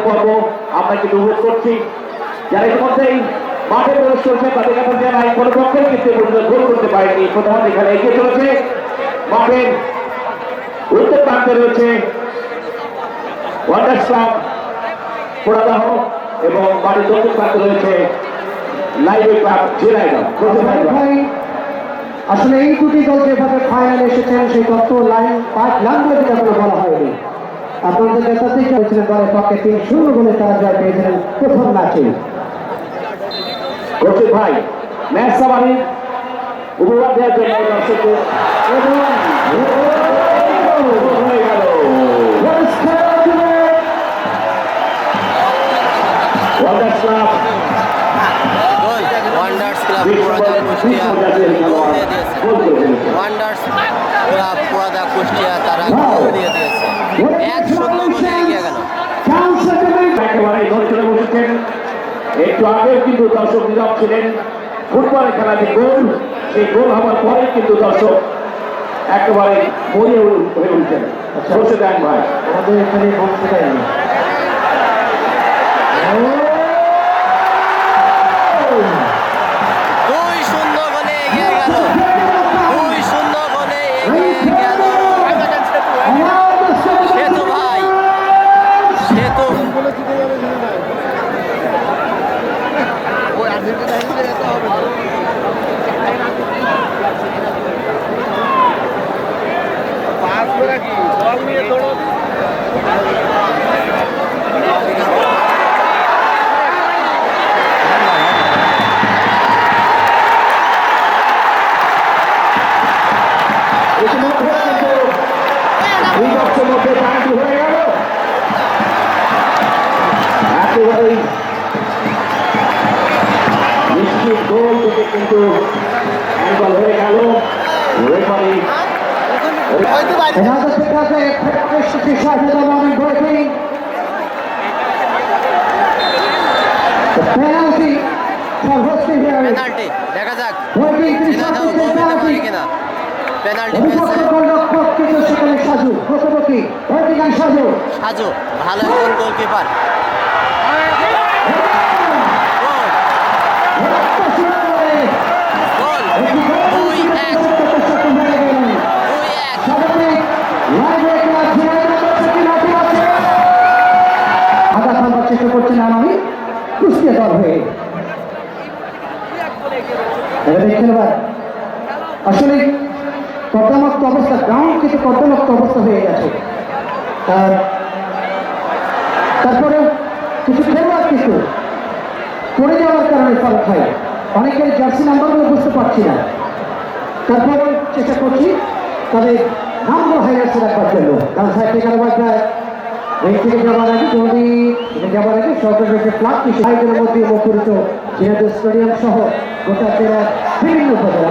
পর্ব আমরা কিন্তু উপভোগ করছি। যারা ইতিমধ্যেই মাঠে প্রবেশ করছে তাদের কাছে জানাই কোনো পক্ষেই কিন্তু গোল করতে পারেনি। প্রথমত এখানে এগিয়ে চলেছে মাঠের উত্তর প্রান্তে রয়েছে ওয়ান্ডার্স ক্লাব পোড়াদাহ এবং মাঠের দক্ষিণ প্রান্তে রয়েছে লাইব্রেরি ক্লাব ঝিনাইদহ। আসলে এই দুটি দল যেভাবে ফাইনালে এসেছেন সেই তথ্য লাইনগুলো যেটা বলা হয়নি। আপনাদের নেতাতেই চলছিলেন দলের পক্ষে 3-0 গোলে তারা জয় পেয়েছিলেন প্রথম ম্যাচে। কৌশিক ভাই ম্যাচ সামারি উপহার দেওয়ার জন্য দর্শকদের হয়ে গেল ওয়ান্ডার্স ক্লাব পোড়াদা কুষ্টিয়া তারা গোল দিয়ে দিয়েছে। 1-0 গোলে এগিয়ে গেল। একেবারে নজরে বসেছেন। একটু আগেও কিন্তু দর্শক নীরব ছিলেন। ফুটবলের খেলা যে গোল, সেই গোল হওয়ার পরে কিন্তু দর্শক একেবারে মরিয়ে হয়ে উঠছেন। বসে দেন ভাই, আমাদের এখানে বসে দেন। 2-0 গোলে এগিয়ে গেল। 2-0 গোলে এগিয়ে গেল সেতু ভাই। সেতু নিশ্চিত গোল থেকে কিন্তু হ্যান্ডবল হয়ে গেল। Referee Another spectacular shot at the moment breaking. The penalty for Hospi here. Penalty দেখা যাক Breaking the shot Jhenaidah is গোল দিতে পারে penalty. কিনা। পেনাল্টি অভিযুক্ত পেয়েছে গোলরক্ষক কিন্তু সেখানে সাজু মুখোমুখি ব্যাটিং সাজু সাজু, ভালো একজন গোলকিপার। গোল 2-1 আঘাত হানবার চেষ্টা করছেন আমি কুষ্টিয়া দল হয়ে দেখছেন এবার আসলে কর্দমাক্ত অবস্থা, গ্রাউন্ড কিন্তু কর্দমাক্ত অবস্থা হয়ে গেছে। তারপরে কিছু খেলোয়াড় কিন্তু পড়ে যাওয়ার কারণে ফল খায়। অনেকের জার্সি নাম্বারগুলো বুঝতে পারছি না। তারপরে চেষ্টা করছি তাদের নামগুলো হাইলাইটস রাখবার জন্য। ডান সাইড থেকে রেল থেকে যাওয়ার আগে যদি যাওয়ার আগে সরকারের যে ক্লাবটি সাইডের মধ্যে মুখরিত ঝিনাইদহ স্টেডিয়াম সহ গোটা জেলার বিভিন্ন উপজেলা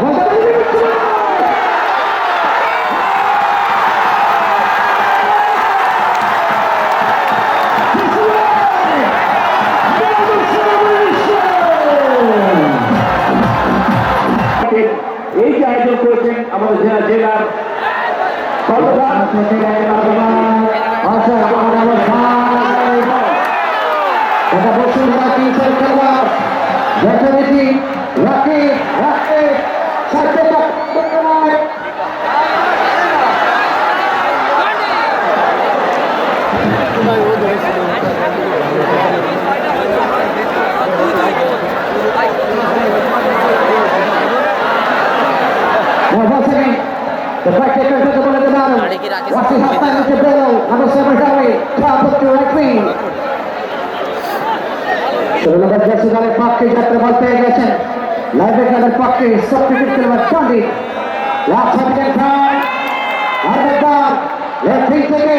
এই যে আয়োজন করেছেন আমাদের জেলার The back taker to the ball at the bottom. Watching half time with Bello. Number 7 Harry. Top up to right wing. Number jersey dale pakke jatre ball pe gechen. Live dale pakke substitute খেলোয়াড় Pandit. Last second time. Arbet Dar. Left wing থেকে